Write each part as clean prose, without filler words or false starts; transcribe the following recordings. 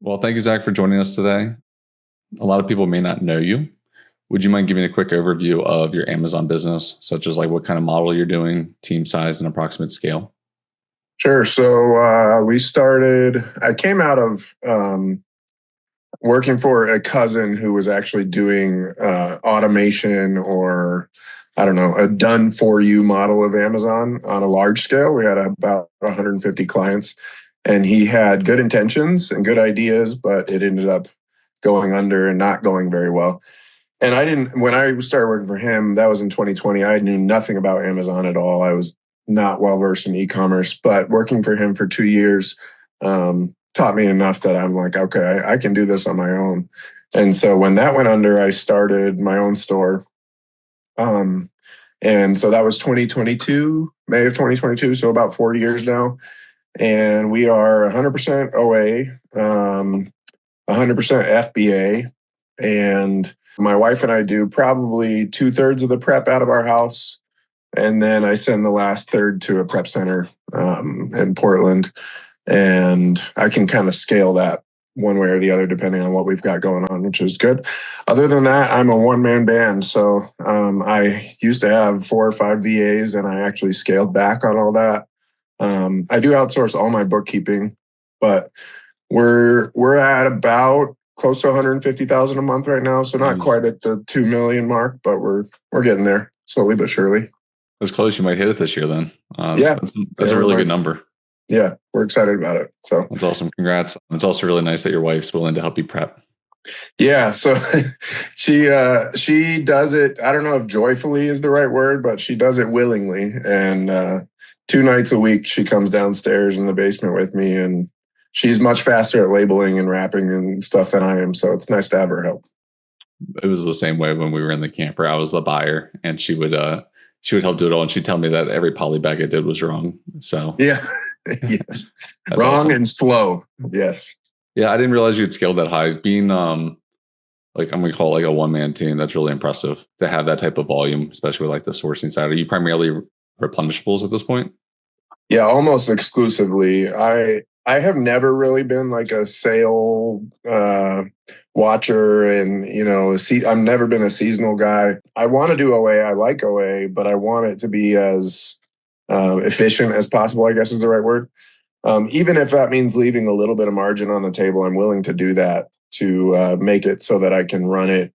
Well, thank you, Zach, for joining us today. A lot of people may not know you. Would you mind giving a quick overview of your Amazon business, such as like what kind of model you're doing, team size, and approximate scale? Sure. So I came out of working for a cousin who was actually doing automation or, I don't know, a done for you model of Amazon on a large scale. We had about 150 clients, and he had good intentions and good ideas, but it ended up going under and not going very well. And when I started working for him, that was in 2020. I knew nothing about Amazon at all. I was not well versed in e-commerce, but working for him for 2 years taught me enough that I'm like, okay, I can do this on my own. And so when that went under, I started my own store. And so that was 2022, May of 2022. So about 4 years now. And we are 100% OA, 100% FBA. And my wife and I do probably 2/3 of the prep out of our house. And then I send the last third to a prep center in Portland. And I can kind of scale that one way or the other, depending on what we've got going on, which is good. Other than that, I'm a one-man band. So I used to have 4 or 5 VAs, and I actually scaled back on all that. I do outsource all my bookkeeping, but we're at about close to 150,000 a month right now. So not quite at the 2 million mark, but we're getting there slowly but surely. As close, you might hit it this year then. Yeah. That's a really good number. Yeah, we're excited about it. So that's awesome. Congrats. It's also really nice that your wife's willing to help you prep. Yeah. So she does it. I don't know if joyfully is the right word, but she does it willingly. And 2 nights a week, she comes downstairs in the basement with me, and she's much faster at labeling and wrapping and stuff than I am. So it's nice to have her help. It was the same way when we were in the camper. I was the buyer, and she would help do it all. And she'd tell me that every poly bag I did was wrong. So yeah. Yes. Wrong awesome. And slow. Yes. Yeah. I didn't realize you'd scaled that high. Being like I'm going to call it like a one-man team. That's really impressive to have that type of volume, especially with like the sourcing side. Are you primarily replenishables at this point? Yeah, almost exclusively. I have never really been like a sale watcher, and I've never been a seasonal guy. I want to do OA. I like OA, but I want it to be as efficient as possible, I guess is the right word. Even if that means leaving a little bit of margin on the table, I'm willing to do that to make it so that I can run it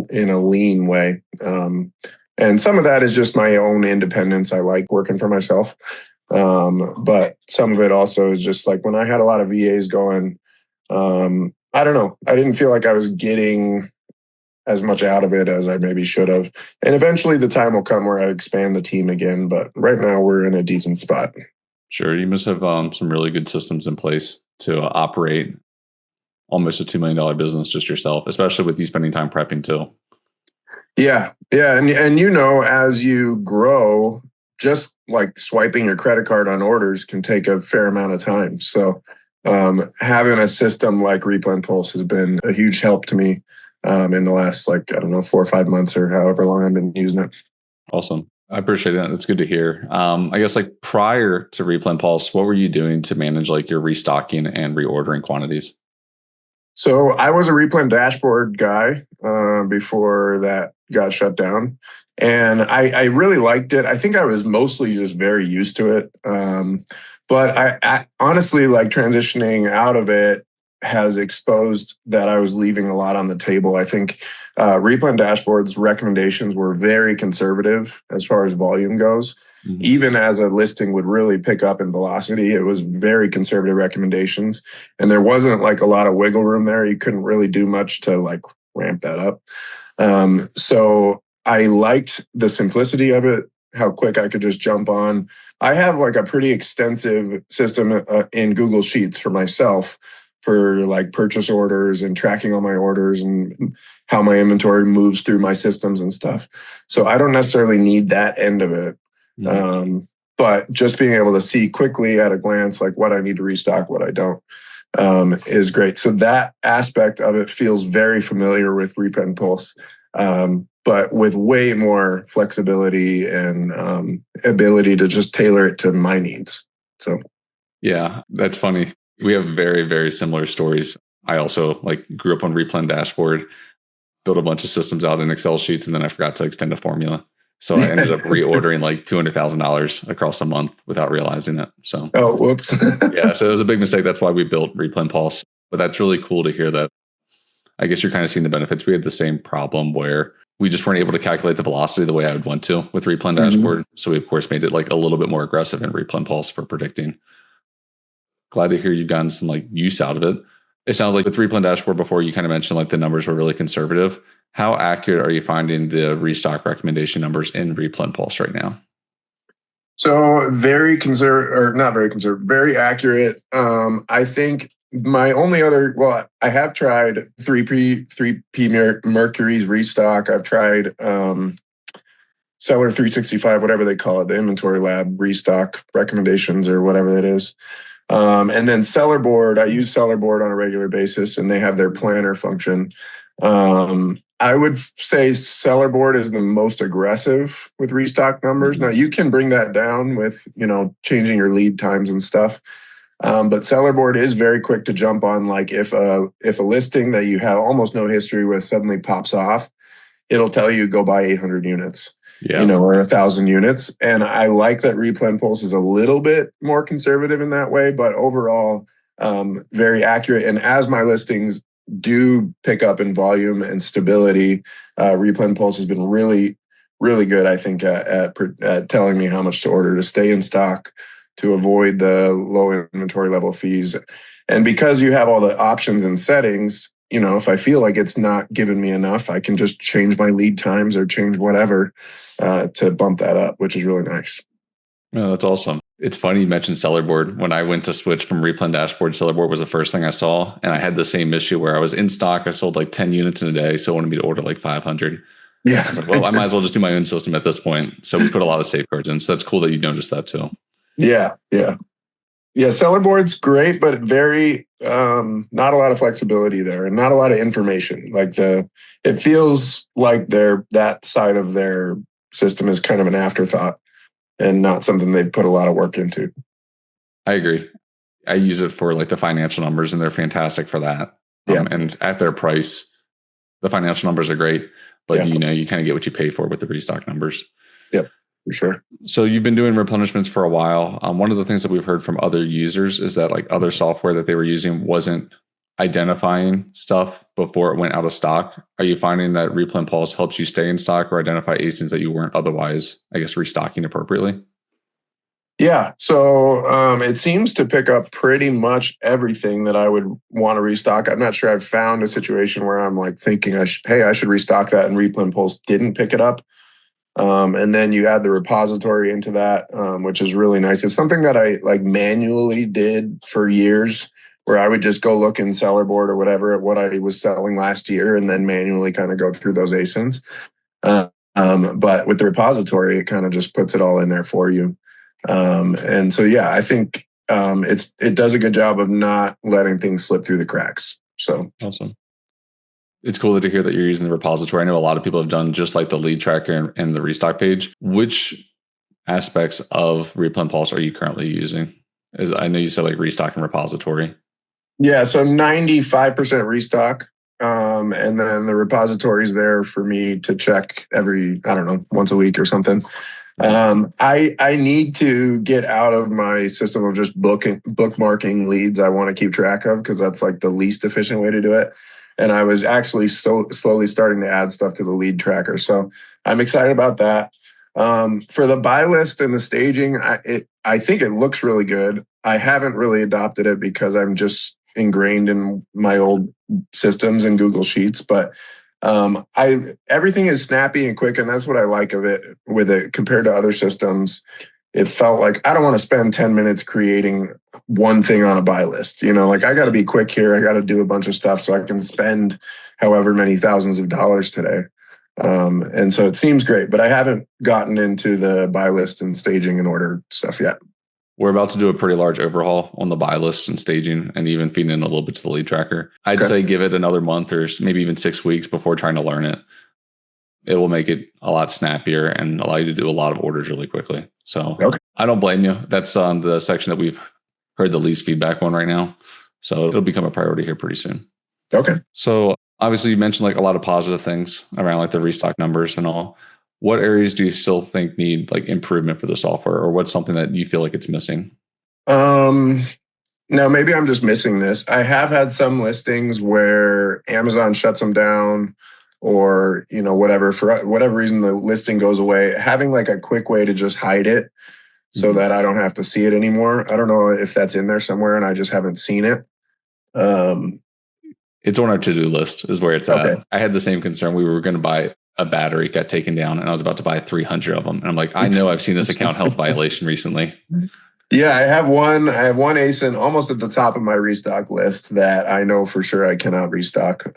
in a lean way. And some of that is just my own independence. I like working for myself. But some of it also is just like when I had a lot of VAs going, I don't know. I didn't feel like I was getting as much out of it as I maybe should have. And eventually the time will come where I expand the team again. But right now we're in a decent spot. Sure. You must have some really good systems in place to operate almost a $2 million business just yourself, especially with you spending time prepping too. Yeah. Yeah. And as you grow, just like swiping your credit card on orders can take a fair amount of time. So having a system like Replen Pulse has been a huge help to me in the last 4 or 5 months or however long I've been using it. Awesome. I appreciate it. It's good to hear. I guess like prior to Replen Pulse, what were you doing to manage like your restocking and reordering quantities? So I was a Replen Dashboard guy before that got shut down. And I really liked it. I think I was mostly just very used to it. But I honestly, like, transitioning out of it has exposed that I was leaving a lot on the table. I think Replen Dashboard's recommendations were very conservative as far as volume goes. Mm-hmm. Even as a listing would really pick up in velocity, it was very conservative recommendations. And there wasn't like a lot of wiggle room there. You couldn't really do much to like ramp that up. So I liked the simplicity of it, how quick I could just jump on. I have like a pretty extensive system in Google Sheets for myself for like purchase orders and tracking all my orders and how my inventory moves through my systems and stuff. So I don't necessarily need that end of it. Mm-hmm. But just being able to see quickly at a glance, like what I need to restock, what I don't, is great. So that aspect of it feels very familiar with Replen Pulse, but with way more flexibility and ability to just tailor it to my needs. So, yeah, that's funny. We have very, very similar stories. I also like grew up on Replen Dashboard, built a bunch of systems out in Excel sheets, and then I forgot to extend a formula. So I ended up reordering like $200,000 across a month without realizing it. So, oh, whoops. yeah, so it was a big mistake. That's why we built Replen Pulse. But that's really cool to hear that. I guess you're kind of seeing the benefits. We had the same problem where we just weren't able to calculate the velocity the way I would want to with Replen Dashboard. So we, of course, made it like a little bit more aggressive in Replen Pulse for predicting. Glad to hear you've gotten some like use out of it. It sounds like with Replen Dashboard before, you kind of mentioned like the numbers were really conservative. How accurate are you finding the restock recommendation numbers in Replen Pulse right now? So very conservative, or not very conservative, very accurate. I think my only other, well, I have tried 3P Mercury's restock. I've tried Seller 365, whatever they call it, the inventory lab restock recommendations or whatever it is. And then Seller Board, I use Seller Board on a regular basis, and they have their planner function. I would say Seller Board is the most aggressive with restock numbers. Now you can bring that down with, changing your lead times and stuff. But Seller Board is very quick to jump on. Like if a listing that you have almost no history with suddenly pops off, it'll tell you go buy 800 units, or 1,000 units. And I like that Replen Pulse is a little bit more conservative in that way, but overall, very accurate. And as my listings do pick up in volume and stability, Replen Pulse has been really, really good, I think, at telling me how much to order to stay in stock, to avoid the low inventory level fees. And because you have all the options and settings, if I feel like it's not giving me enough, I can just change my lead times or change whatever to bump that up, which is really nice. Yeah, that's awesome. It's funny you mentioned Seller Board. When I went to switch from Replen Dashboard, Seller Board was the first thing I saw. And I had the same issue where I was in stock. I sold like 10 units in a day. So it wanted me to order like 500. Yeah. I was like, well, I might as well just do my own system at this point. So we put a lot of safeguards in. So that's cool that you noticed that too. Yeah. Seller Board's great, but very not a lot of flexibility there, and not a lot of information. Like it feels like that side of their system is kind of an afterthought and not something they've put a lot of work into. I agree. I use it for like the financial numbers, and they're fantastic for that. And at their price, the financial numbers are great, but you kind of get what you pay for with the restock numbers. Yep. For sure. So you've been doing replenishments for a while. One of the things that we've heard from other users is that like other software that they were using wasn't identifying stuff before it went out of stock. Are you finding that Replen Pulse helps you stay in stock or identify ASINs that you weren't otherwise, I guess, restocking appropriately? Yeah. So it seems to pick up pretty much everything that I would want to restock. I'm not sure I've found a situation where I'm like thinking I should restock that, and Replen Pulse didn't pick it up. And then you add the repository into that, which is really nice. It's something that I like manually did for years, where I would just go look in Seller Board or whatever at what I was selling last year, and then manually kind of go through those ASINs. But with the repository, it kind of just puts it all in there for you. And so, I think it does a good job of not letting things slip through the cracks. So awesome. It's cool to hear that you're using the repository. I know a lot of people have done just like the lead tracker and the restock page. Which aspects of Replen Pulse are you currently using? I know you said like restock and repository. Yeah, so 95% restock. And then the repository is there for me to check every, once a week or something. I need to get out of my system of just bookmarking leads I want to keep track of, because that's like the least efficient way to do it. And I was actually slowly starting to add stuff to the lead tracker. So I'm excited about that. For the buy list and the staging, I think it looks really good. I haven't really adopted it because I'm just ingrained in my old systems and Google Sheets. But everything is snappy and quick, and that's what I like of it with it compared to other systems. It felt like I don't want to spend 10 minutes creating one thing on a buy list. Like I got to be quick here. I got to do a bunch of stuff so I can spend however many thousands of dollars today. And so it seems great, but I haven't gotten into the buy list and staging and order stuff yet. We're about to do a pretty large overhaul on the buy list and staging, and even feeding in a little bit to the lead tracker. I'd say give it another month or maybe even 6 weeks before trying to learn it. It will make it a lot snappier and allow you to do a lot of orders really quickly. So I don't blame you. That's on the section that we've heard the least feedback on right now. So it'll become a priority here pretty soon. Okay. So obviously you mentioned like a lot of positive things around like the restock numbers and all. What areas do you still think need like improvement for the software, or what's something that you feel like it's missing? Now maybe I'm just missing this. I have had some listings where Amazon shuts them down or, whatever, for whatever reason the listing goes away. Having like a quick way to just hide it so that I don't have to see it anymore. I don't know if that's in there somewhere and I just haven't seen it. It's on our to-do list is where it's Okay. at. I had the same concern. We were going to buy a battery, got taken down, and I was about to buy 300 of them. And I'm like, I know I've seen this account health violation recently. Yeah, I have one ASIN almost at the top of my restock list that I know for sure I cannot restock,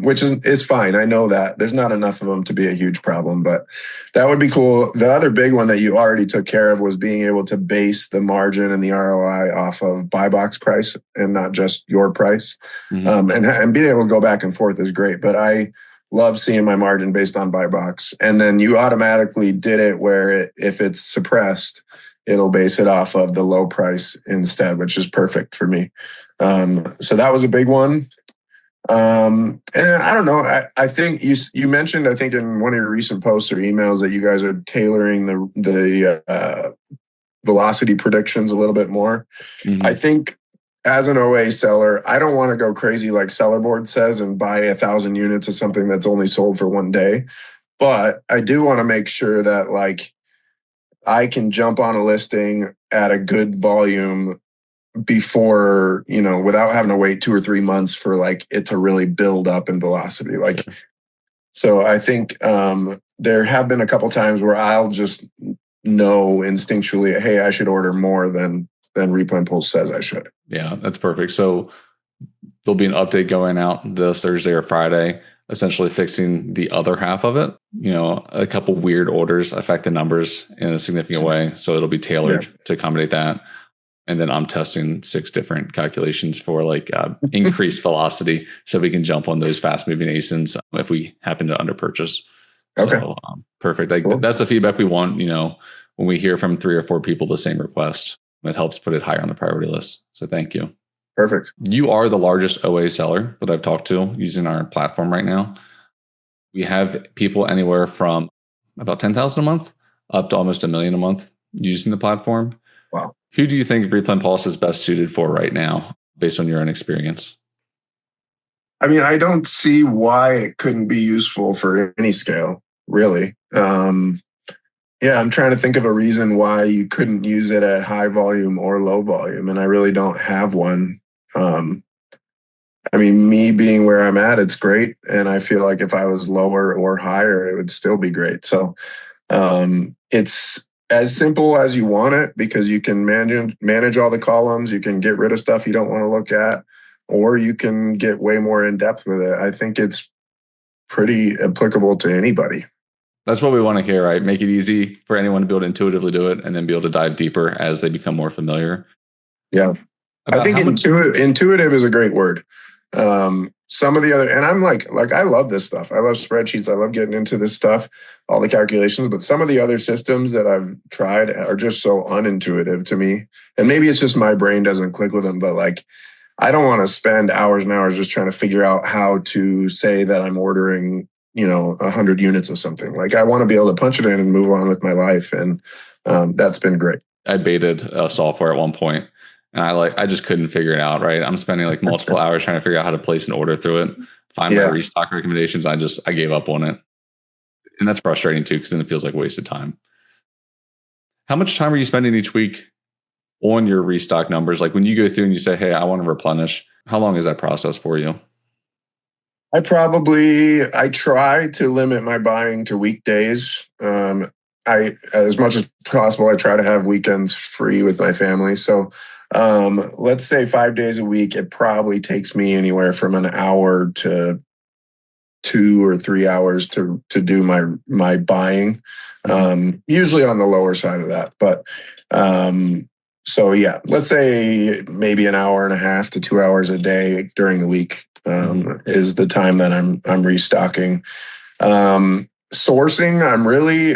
which is fine. I know that there's not enough of them to be a huge problem, but that would be cool. The other big one that you already took care of was being able to base the margin and the ROI off of buy box price and not just your price. And being able to go back and forth is great, but I love seeing my margin based on buy box. And then you automatically did it where if it's suppressed, it'll base it off of the low price instead, which is perfect for me. So that was a big one. And I don't know. I think you mentioned, I think in one of your recent posts or emails that you guys are tailoring the velocity predictions a little bit more. I think as an OA seller, I don't want to go crazy like Sellerboard says and buy 1,000 units of something that's only sold for one day. But I do want to make sure that like I can jump on a listing at a good volume before, without having to wait 2 or 3 months for like it to really build up in velocity. Like, so I think there have been a couple times where I'll just know instinctually, hey, I should order more than Replen Pulse says I should. Yeah, that's perfect. So there'll be an update going out this Thursday or Friday, essentially fixing the other half of it. A couple weird orders affect the numbers in a significant way. So it'll be tailored to accommodate that. And then I'm testing 6 different calculations for like increased velocity so we can jump on those fast moving ASINs if we happen to under purchase. Okay. So perfect. Like Cool. That's the feedback we want, when we hear from 3 or 4 people the same request. It helps put it higher on the priority list. So thank you. Perfect. You are the largest OA seller that I've talked to using our platform right now. We have people anywhere from about 10,000 a month up to almost $1 million a month using the platform. Wow. Who do you think Replen Pulse is best suited for right now, based on your own experience? I mean, I don't see why it couldn't be useful for any scale, really. Yeah, I'm trying to think of a reason why you couldn't use it at high volume or low volume, and I really don't have one. I mean, me being where I'm at, it's great. And I feel like if I was lower or higher, it would still be great. So it's as simple as you want it because you can manage all the columns. You can get rid of stuff you don't want to look at, or you can get way more in depth with it. I think it's pretty applicable to anybody. That's what we want to hear, right? Make it easy for anyone to be able to intuitively do it and then be able to dive deeper as they become more familiar. Yeah. I think intuitive is a great word. Some of the other, and I'm like I love this stuff. I love spreadsheets. I love getting into this stuff, all the calculations. But some of the other systems that I've tried are just so unintuitive to me. And maybe it's just my brain doesn't click with them. But like, I don't want to spend hours and hours just trying to figure out how to say that I'm ordering, 100 units of something. Like, I want to be able to punch it in and move on with my life. And that's been great. I baited software at one point. And I just couldn't figure it out, right? I'm spending like multiple hours trying to figure out how to place an order through it, find my restock recommendations. I gave up on it. And that's frustrating too, because then it feels like wasted time. How much time are you spending each week on your restock numbers? Like when you go through and you say, hey, I want to replenish, how long is that process for you? I try to limit my buying to weekdays. As much as possible, I try to have weekends free with my family. So let's say 5 days a week, it probably takes me anywhere from an hour to 2 or 3 hours to do my buying. Usually on the lower side of that. But so yeah, let's say maybe an hour and a half to 2 hours a day during the week is the time that I'm restocking. Sourcing, I'm really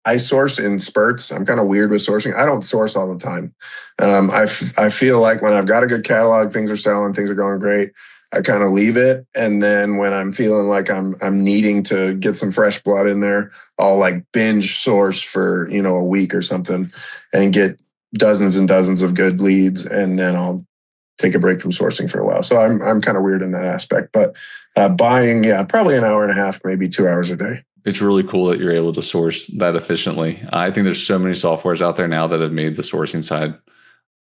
I source in spurts. I'm kind of weird with sourcing. I don't source all the time. I feel like when I've got a good catalog, things are selling, things are going great, I kind of leave it. And then when I'm feeling like I'm needing to get some fresh blood in there, I'll like binge source for, a week or something and get dozens and dozens of good leads. And then I'll take a break from sourcing for a while. So I'm kind of weird in that aspect. But buying, yeah, probably an hour and a half, maybe 2 hours a day. It's really cool that you're able to source that efficiently. I think there's so many softwares out there now that have made the sourcing side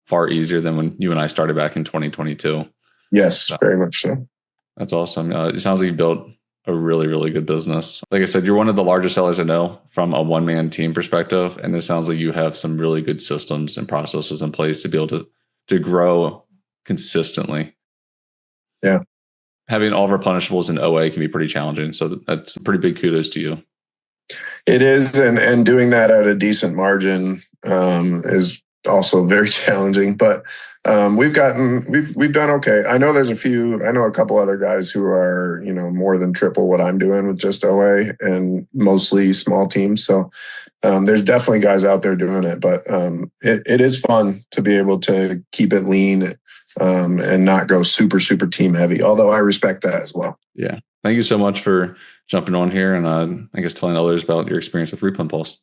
far easier than when you and I started back in 2022. Yes, very much so. That's awesome. It sounds like you built a really, really good business. Like I said, you're one of the largest sellers I know from a one-man team perspective. And it sounds like you have some really good systems and processes in place to be able to grow consistently. Yeah. Having all replenishables in OA can be pretty challenging. So that's pretty big kudos to you. It is. And doing that at a decent margin is also very challenging, but we've done okay. I know a couple other guys who are, more than triple what I'm doing with just OA and mostly small teams. So there's definitely guys out there doing it, but it is fun to be able to keep it lean and not go super, super team heavy, although I respect that as well. Yeah. Thank you so much for jumping on here and I guess telling others about your experience with Replen Pulse.